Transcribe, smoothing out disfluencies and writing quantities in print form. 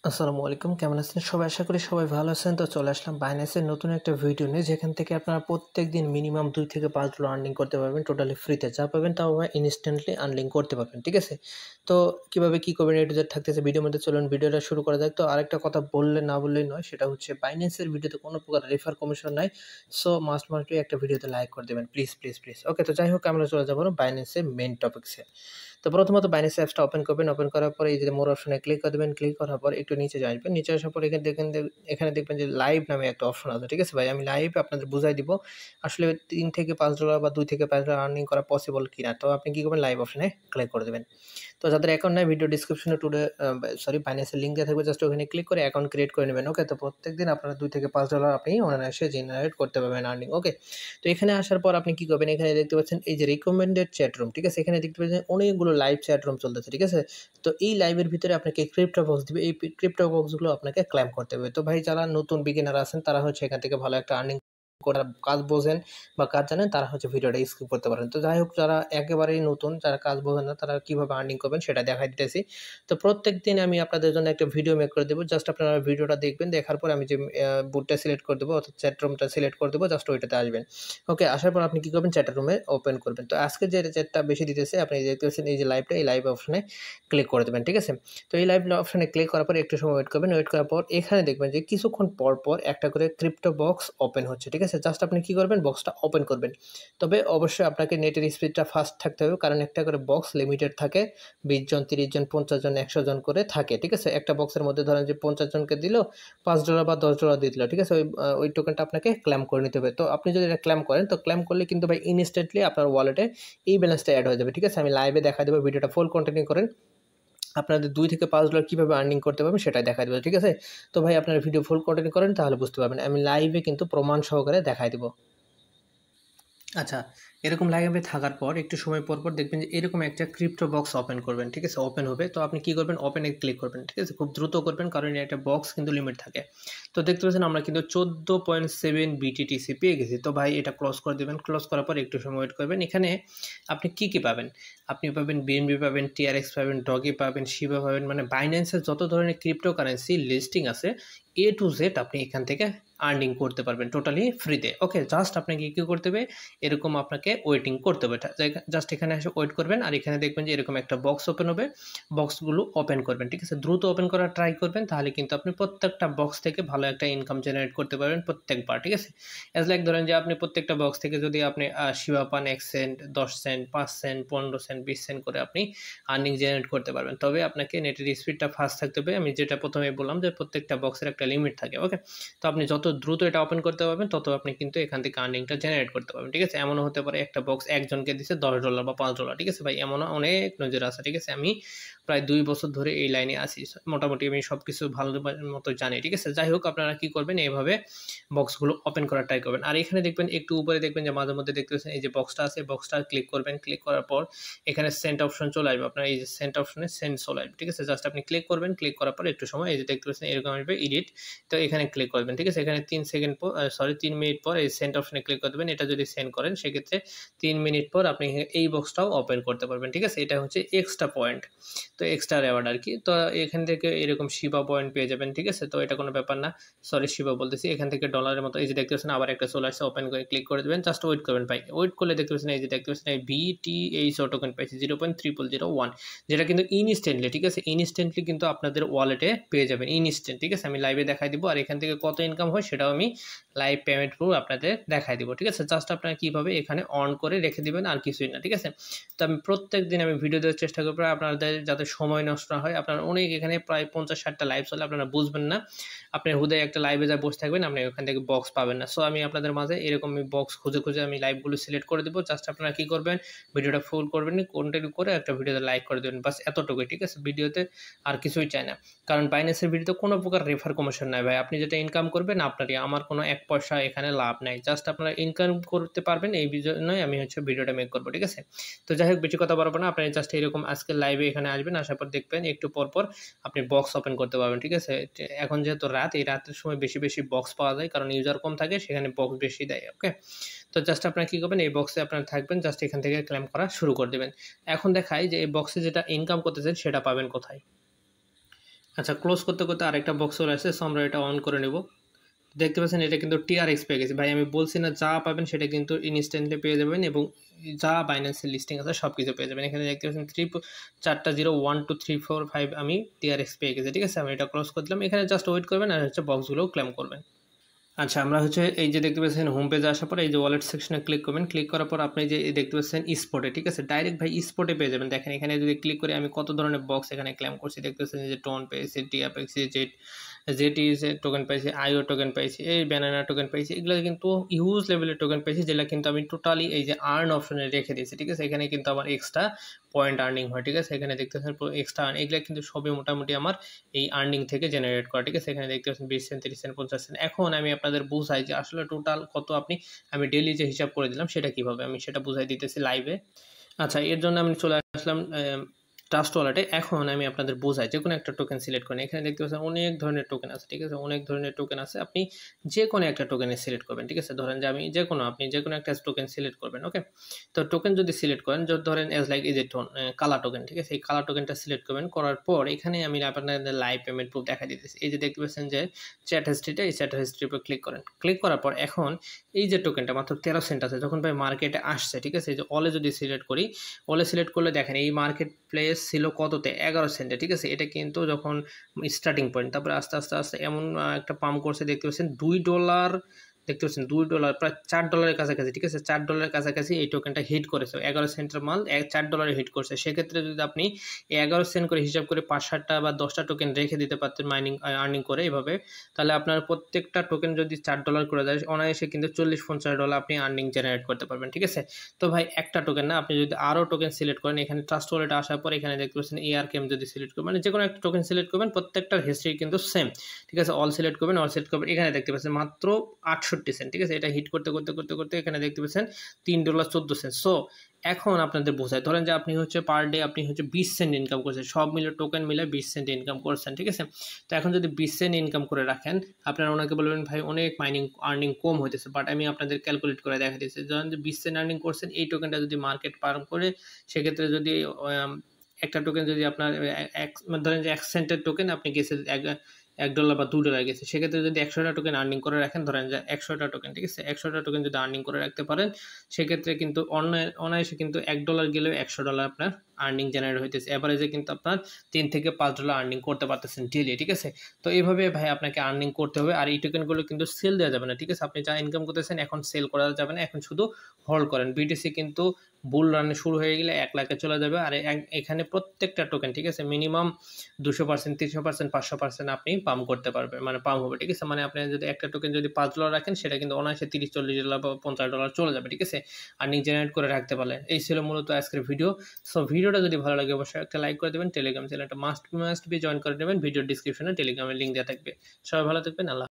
আসসালামু আলাইকুম, কেমন আছেন সবাই? আশা করি সবাই ভালো আছেন। তো চলে আসলাম বাইন্যান্সের নতুন একটা ভিডিও নিয়ে, যেখান থেকে আপনারা প্রত্যেকদিন মিনিমাম 2 থেকে $5 আর্নিং করতে পারবেন টোটালি ফ্রিতে। যা পাবেন তাও আবার ইনস্ট্যান্টলি আর্নিং করতে পারবেন। ঠিক আছে? তো কিভাবে কি করবেন A to Z থাকতেছে ভিডিওর মধ্যে, চলুন ভিডিওটা শুরু করা যাক। তো আরেকটা কথা বললে না বললেই নয়, সেটা হচ্ছে বাইন্যান্সের ভিডিওতে কোনো প্রকার রেফার কমিশন নাই। সো মাস্টলি একটা ভিডিওতে লাইক করে দেবেন প্লিজ, প্লিজ, প্লিজ। ওকে, তো যাই হোক আমরা চলে যাবো বাইন্যান্সের মেইন টপিকসে। তো প্রথমত বাইন্যান্স অ্যাপসটা ওপেন করবেন। ওপেন করার পরে এই যে মোর অপশনে ক্লিক করে দেবেন। ক্লিক করার পর একটু নিচে আসবেন। নিচে আসার পর এখানে দেখবেন যে লাইভ নামে একটা অপশন আছে। ঠিক আছে ভাই? আমি লাইভ আপনাদের বুঝাই দিব। আসলে $3 থেকে $5 বা $2 থেকে $5 আর্নিং করা পসিবল কিনা। তো আপনি কি করবেন? লাইভ অপশনে ক্লিক করে দেবেন। তো যাদের অ্যাকাউন্ট নাই, ভিডিও ডিসক্রিপশনে বাইন্যান্সের লিঙ্ক দেওয়া থাকবে, জাস্ট ওখানে ক্লিক করে অ্যাকাউন্ট ক্রিয়েট করে নেবেন। ওকে, তো প্রত্যেকদিন আপনারা $2 থেকে $5 আপনি অনায়াসে জেনারেট করতে পারবেন আর্নিং। ওকে, তো এখানে আসার পর আপনি কি করবেন? এখানে দেখতে পাচ্ছেন এই যে রিকমেন্ডেড চ্যাট রুম। ঠিক আছে? এখানে দেখতে পাচ্ছেন অনেকগুলো লাইভ চ্যাট রুম চলতেছে। ঠিক আছে? তো এই লাইভের ভিতরে আপনাকে ক্রিপ্টো বক্স দিবে। এই ক্রিপ্টো বক্সগুলো আপনাকে ক্লেম করতে হবে। তো ভাই যারা নতুন বিগিনার আছেন তারা হচ্ছে এখান থেকে ভালো একটা আর্নিং করার কাজ বোঝেন বা কাজ জানেন, তারা হচ্ছে ভিডিওটা স্কিপ করতে পারেন। তো যাই হোক, যারা একেবারেই নতুন, যারা কাজ বোঝেন না, তারা কিভাবে আর্নিং করবেন সেটা দেখাই দিতেছি। তো প্রত্যেকদিন আমি আপনাদের জন্য একটা ভিডিও মেক করে দেবো। জাস্ট আপনারা ভিডিওটা দেখবেন। দেখার পর আমি যে বুটটা সিলেক্ট করে দেবো, অর্থাৎ চ্যাট রুমটা সিলেক্ট করে দেবো, জাস্ট ওইটাতে আসবেন। ওকে, আসার পর আপনি কি করবেন? চ্যাট রুমে ওপেন করবেন। তো আজকে যে চ্যাটটা বেশি দিতেছে, আপনি দেখতে পাচ্ছেন এই যে লাইভটা, এই লাইভ অপশনে ক্লিক করে দেবেন। ঠিক আছে? তো এই লাইভ অপশনে ক্লিক করার পর একটু সময় ওয়েট করবেন। ওয়েট করার পর এখানে দেখবেন যে কিছুক্ষণ পর পর একটা করে ক্রিপ্টো বক্স ওপেন হচ্ছে। ঠিক আছে? জাস্ট আপনি কি করবেন? বক্সটা ওপেন করবেন। তবে অবশ্যই আপনাকে নেটের স্পিডটা ফাস্ট থাকতে হবে, কারণ একটা করে বক্স লিমিটেড থাকে। 20 জন, 30 জন, 50 জন, 100 জন করে থাকে। ঠিক আছে? একটা বক্সের মধ্যে ধরেন যে 50 জনকে দিল, $5 বা $10 দিয়ে দিল। ঠিক আছে? ওই টোকেনটা আপনাকে ক্লেম করে নিতে হবে। তো আপনি যদি এটা ক্লেম করেন, তো ক্লেম করলে কিন্তু ভাই ইনস্ট্যান্টলি আপনার ওয়ালেটে এই ব্যালেন্সটা এড হয়ে যাবে। ঠিক আছে? আমি লাইভে দেখা দেবো, ভিডিওটা ফুল কন্টিনিউ করেন। আপনাদের $2 থেকে $5 কীভাবে আর্নিং করতে পারবেন সেটাই দেখাই দেবো। ঠিক আছে? তো ভাই আপনারা ভিডিও ফুল কন্টিনিউ করেন, তাহলে বুঝতে পারবেন। আমি লাইভে কিন্তু প্রমাণ সহকারে দেখাই দেবো। আচ্ছা, এরকম লাইভে থাকার পর একটু সময় পর পর দেখবেন যে এরকম একটা ক্রিপ্টো বক্স ওপেন করবেন। ঠিক আছে? ওপেন হবে। তো আপনি কি করবেন? ওপেনে ক্লিক করবেন। ঠিক আছে? খুব দ্রুত করবেন, কারণ একটা বক্স কিন্তু লিমিট থাকে। তো দেখতে পাচ্ছেন আমরা কিন্তু 14.7 BTTC পেয়ে গেছি। তো ভাই এটা ক্লোজ করে দেবেন। ক্লোজ করার পর একটু সময় ওয়েট করবেন। এখানে আপনি কি পাবেন? আপনি পাবেন BNB পাবেন, TRX পাবেন, ডগি পাবেন, শিবা পাবেন, মানে বাইন্যান্সের যত ধরনের ক্রিপ্টো কারেন্সি লিস্টিং আছে A to Z আপনি এখান থেকে আর্নিং করতে পারবেন টোটালি ফ্রিতে। ওকে, জাস্ট আপনাকে কী করতে হবে? এরকম আপনাকে ওয়েটিং করতে হবে। জাস্ট এখানে এসে ওয়েট করবেন, আর এখানে দেখবেন যে এরকম একটা বক্স ওপেন হবে। বক্সগুলো ওপেন করবেন। ঠিক আছে? দ্রুত ওপেন করার ট্রাই করবেন, তাহলে কিন্তু আপনি প্রত্যেকটা বক্স থেকে ভালো একটা ইনকাম জেনারেট করতে পারবেন প্রত্যেকবার। ঠিক আছে? অ্যাজ লাইক ধরেন যে আপনি প্রত্যেকটা বক্স থেকে যদি আপনি শিবা পান 1 cent, 10 cent, 5 cent, 15 cent, 20 cent করে আপনি আর্নিং জেনারেট করতে পারবেন। তবে আপনাকে নেটের স্পিডটা ফাস্ট থাকতে হবে। আমি যেটা প্রথমে বললাম যে প্রত্যেকটা বক্সের একটা লিমিট থাকে। ওকে, তো আপনি যত দ্রুত এটা ওপেন করতে পারবেন, তত আপনি কিন্তু এখান থেকে আর্নিংটা জেনারেট করতে পারবেন। ঠিক আছে? এমনও হতে পারে একটা বক্স একজনকে দিছে $10 বা $5। ঠিক আছে ভাই? এমনও অনেক নজির আছে। ঠিক আছে? আমি প্রায় 2 বছর ধরে এই লাইনে আছি। মোটামুটি আমি সবকিছু ভালো মতো জানি। ঠিক আছে? যাই হোক, আপনারা কি করবেন? এইভাবে বক্সগুলো ওপেন করার ট্রাই করবেন। আর এখানে দেখবেন একটু উপরে দেখবেন যে মাঝে মধ্যে দেখতে পাচ্ছেন এই যে বক্সটা আছে, বক্সটা ক্লিক করবেন। ক্লিক করার পর এখানে সেন্ট অপশন চলে আসবে। আপনার এই যে সেন্ট অপশনে সেন্ট চলে আসবে। ঠিক আছে? জাস্ট আপনি ক্লিক করবেন। ক্লিক করার পর একটু সময় এই যে দেখতে পাচ্ছেন এরকম আসবে এডিট। তো এখানে ক্লিক করবেন। ঠিক আছে? এখানে 3 মিনিট পর এই সেন্ড অপশনে ক্লিক করে দেবেন। এটা যদি সেন্ড করেন, সেক্ষেত্রে 3 মিনিট পর আপনি এই বক্সটাও ওপেন করতে পারবেন। ঠিক আছে? এটা হচ্ছে এক্সট্রা পয়েন্ট। তো এক্সট্রা রেওয়ার্ড আরকি। তো এখান থেকে এরকম শিবা পয়েন্ট পেয়ে যাবেন। ঠিক আছে? তো এটা কোনো ব্যাপার না। সরি, শিবা বলতেছি। এখান থেকে ডলারের মতো এই যে দেখতে পাচ্ছেন আবার একটা চলে আসছে। ওপেন করে ক্লিক করে দিবেন। জাস্ট ওয়েট করবেন ভাই। ওয়েট করলে দেখতে পাচ্ছেন এই যে দেখতে পাচ্ছেন এই BTH টোকেন পাইছি 0.0001, যেটা কিন্তু ইনস্ট্যান্টলি। ঠিক আছে? ইনস্ট্যান্টলি কিন্তু আপনাদের ওয়ালেটে পেয়ে যাবেন ইনস্ট্যান্ট। ঠিক আছে? আমি লাইভে দেখাই দিব, আর এখান থেকে কত ইনকাম হয় সেটাও আমি লাইভ পেমেন্ট প্রুফ আপনাদের দেখাই দিব। ঠিক আছে? জাস্ট আপনারা কীভাবে এখানে অন করে রেখে দিবেন, আর কিছুই না। ঠিক আছে? তো আমি প্রত্যেকদিন আমি ভিডিও দেওয়ার চেষ্টা করব আপনাদের, যাতে সময় নষ্ট না হয়। আপনারা অনেক এখানে প্রায় 50-60টা লাইভ চলে, আপনারা বুঝবেন না। আপনি হুদায় একটা লাইভে যা বসে থাকবেন, আপনি ওখান থেকে বক্স পাবেন না। সো আমি আপনাদের মাঝে এরকম বক্স খুঁজে খুঁজে আমি লাইভগুলো সিলেক্ট করে দেবো। জাস্ট আপনারা কী করবেন? ভিডিওটা ফুল করবেন, কন্টিনিউ করে একটা ভিডিওতে লাইক করে দেবেন, বাস এতটুকুই। ঠিক আছে? ভিডিওতে আর কিছুই চাই না, কারণ বাইন্যান্সের ভিডিওতে কোনো প্রকার রেফার কমিশন নাই ভাই। আপনি যেটা ইনকাম করবেন আপনারই, আমার কোনো 1 পয়সা এখানে লাভ নাই। জাস্ট আপনারা ইনকাম করতে পারবেন, এই জন্যই আমি ভিডিওটা মেক করবো। ঠিক আছে? তো যাই হোক, বেশি কথা বলবো না। আপনি জাস্ট এরকম আজকে লাইভে এখানে আসবেন, আসার পর দেখবেন একটু পর পর আপনি বক্স ওপেন করতে পারবেন। ঠিক আছে? এখন যেহেতু রাত, এই রাতের সময় বেশি বেশি বক্স পাওয়া যায়, কারণ ইউজার কম থাকে, সেখানে বক্স বেশি দেয়। ওকে, তো জাস্ট আপনারা কী করবেন? এই বক্সে আপনারা থাকবেন, জাস্ট এখান থেকে ক্লেম করা শুরু করে দেবেন। এখন দেখাই যে এই বক্সে যেটা ইনকাম করতেছেন সেটা পাবেন কোথায়। আচ্ছা, ক্লোজ করতে করতে আরেকটা বক্স চলে আসছে, সো আমরা এটা অন করে নেব। দেখতে পাচ্ছেন এটা কিন্তু টিআরএক্স পেয়ে গেছে ভাই। আমি বলছি না, যা পাবেন সেটা কিন্তু ইনস্ট্যান্টলি পেয়ে যাবেন এবং যা বাইন্যান্সের লিস্টিং আছে সব কিছু পেয়ে যাবেন। এখানে দেখতে পাচ্ছেন 4টা 0 1 2 3 4 5 আমি টিআরএক্স পেয়ে গেছি, ঠিক আছে। আমি এটা ক্লোজ করে দিলাম। এখানে জাস্ট ওয়েট করবেন আর হচ্ছে বক্সগুলোও ক্লেম করবেন। আচ্ছা, আমরা হচ্ছে এই যে দেখতে পাচ্ছেন হোম পেজে আসার পরে এই যে ওয়ালেট সেকশনে ক্লিক করবেন। ক্লিক করার পর আপনি যে দেখতে পাচ্ছেন স্পটে, ঠিক আছে, ডাইরেক্ট ভাই স্পটে পেয়ে যাবেন। দেখেন এখানে যদি ক্লিক করি আমি কত ধরনের বক্স এখানে ক্লেম করছি। দেখতে পাচ্ছেন যে টোন পেয়েছি, টিয়া পেয়েছি, জেটি টোকেন পাইছি, আইও টোকেন পাইছি, এই ব্যানানা টোকেন পাইছি। এগুলো কিন্তু হিউজ লেভেলের টোকেন পাইছি, যেগুলো কিন্তু আমি টোটালি এই যে আর্ন অপশনে রেখে দিয়েছি, ঠিক আছে। এখানে কিন্তু আমার এক্সট্রা পয়েন্ট আর্নিং হয়, ঠিক আছে। এখানে দেখতে পাচ্ছেন এক্সট্রা আর্ন, এগুলো কিন্তু সবই মোটামুটি আমার এই আর্নিং থেকে জেনারেট করা, ঠিক আছে। এখানে দেখতে পাচ্ছেন 20 সেন্ট, 30 সেন্ট, 50 সেন্ট। এখন আমি আপনাদের বুঝাই যে আসলে টোটাল কত আমি ডেইলি যে হিসাব করে দিলাম সেটা কিভাবে, আমি সেটা বুঝাই দিতেছি লাইভে। আচ্ছা, এর জন্য আমি চলে আসলাম ট্রাস্ট ওয়ালেটে। এখন আমি আপনাদের বোঝাই, যে কোনো একটা টোকেন সিলেক্ট করেন। এখানে দেখতে পাচ্ছেন অনেক ধরনের টোকেন আছে, ঠিক আছে, অনেক ধরনের টোকেন আছে। আপনি যে কোনো একটা টোকেনে সিলেক্ট করবেন, ঠিক আছে। ধরেন যে আপনি যে কোনো একটা টোকেন সিলেক্ট করবেন, ওকে। তো টোকেন যদি সিলেক্ট করেন, ধরেন এজ লাইক এই যে কালা টোকেন, ঠিক আছে, এই কালা টোকেনটা সিলেক্ট করবেন। করার পর এখানে আমি আপনাদের লাইভ পেমেন্ট প্রুফ দেখা দিতেছি। এই যে দেখতে পাচ্ছেন যে চ্যাট হিস্ট্রিটা, এই চ্যাট হিস্ট্রির উপর ক্লিক করেন। ক্লিক করার পর এখন এই যে টোকেনটা মাত্র 13 সেন্ট আছে, যখন ভাই মার্কেটে আসছে, ঠিক আছে। এই যে অলে যদি সিলেক্ট করি, অলে সিলেক্ট করলে দেখেন এই মার্কেট প্লেস ছিল কততে, 11 সেন্টে, ঠিক আছে। এটা কিন্তু যখন স্টার্টিং পয়েন্ট, তারপরে আস্তে আস্তে আস্তে এমন একটা পাম্প করছে, দেখতে পাচ্ছেন $2, দেখতে পাচ্ছেন $2, প্রায় $4 কাছাকাছি, ঠিক আছে। $4 কাছাকাছি এই টোকেনটা হিট করেছে। 11 সেন্টের মাল $4 হিট করছে। সেক্ষেত্রে যদি আপনি 11 সেন্ট করে হিসাব করে 5-7টা বা 10টা টোকেন রেখে দিতে পারতেন আর্নিং করে এভাবে, তাহলে আপনার প্রত্যেকটা টোকেন যদি $4 করে দেয়, অনায়াসে কিন্তু $40-50 আপনি আর্নিং জেনারেট করতে পারবেন, ঠিক আছে। তো ভাই একটা টোকেন না, আপনি যদি আরও টোকেন সিলেক্ট করেন, এখানে ট্রাস্ট ওয়ালেটে আসার পর এখানে দেখতে পাচ্ছেন ARKM যদি সিলেক্ট করবেন, মানে যে কোনো একটা টোকেন সিলেক্ট করবেন, প্রত্যেকটার হিস্ট্রি কিন্তু সেম, ঠিক আছে। অল সিলেক্ট করবেন, এখানে দেখতে পাচ্ছেন মাত্র 68 সেন্ট, ঠিক আছে। এটা হিট করতে করতে করতে করতে এখানে দেখতে পাচ্ছেন $3.14। সো এখন আপনাদের বোঝায়, ধরেন যে আপনি হচ্ছে পার ডে আপনি হচ্ছে 20 সেন্ট ইনকাম করছেন, সব মিলে টোকেন মিলে 20 সেন্ট ইনকাম করছেন, ঠিক আছে। তো এখন যদি 20 সেন্ট ইনকাম করে রাখেন, আপনারা ওনাকে বলবেন ভাই অনেক আর্নিং কম হইতেছে, বাট আমি আপনাদের ক্যালকুলেট করে দেখা দিয়েছি। ধরেন যে 20 সেন্ট আর্নিং করছেন, এই টোকেনটা যদি মার্কেট পার করে, সেক্ষেত্রে যদি একটা টোকেন যদি আপনার ধরেন যে 1 সেন্টের টোকেন আপনি গেছে $1 বা $2 গেছে, সেক্ষেত্রে যদি 100টা টোকেন আর্নিং করে রাখেন, ধরেন যে 100টা টোকেন, ঠিক আছে, 100টা টোকেন যদি আর্নিং করে রাখতে পারেন, সেক্ষেত্রে কিন্তু অনায়াসে কিন্তু $1 গেলেও $100 আপনার আর্নিং জেনারেট হইতেছে। এভারেজে কিন্তু আপনার $3 থেকে $5 আর্নিং করতে পারতেছেন ডেইলি, ঠিক আছে। তো এইভাবে ভাই আপনাকে আর্নিং করতে হবে। আর এই টোকেনগুলো কিন্তু সেল দেওয়া যাবে না, ঠিক আছে। আপনি যা ইনকাম করতেছেন এখন সেল করা যাবে না, এখন শুধু হোল্ড করেন। বিটিসি কিন্তু বুল রান শুরু হয়ে গেলে 1 লাখে চলে যাবে। আর এখানে প্রত্যেকটা টোকেন, ঠিক আছে, মিনিমাম 200%, 300%, 500% আপনি পাম্প করতে পারবেন, মানে পাম্প হবে, ঠিক আছে। মানে আপনি যদি একটা টোকেন যদি $5 রাখেন, সেটা কিন্তু অনায়াসে $30-40 বা $50 চলে যাবে, ঠিক আছে, আর্নিং জেনারেট করে রাখতে পারলে। এই ছিল মূলত আজকের ভিডিও। সো ভিডিওটা যদি ভালো লাগে অবশ্যই একটা লাইক করে দেবেন। টেলিগ্রাম চ্যানেলটা মাস্ট বি জয়েন করে নেবেন। ভিডিও ডিসক্রিপশনে টেলিগ্রামের লিঙ্ক দেওয়া থাকবে। সবাই ভালো থাকবেন। আল্লাহ।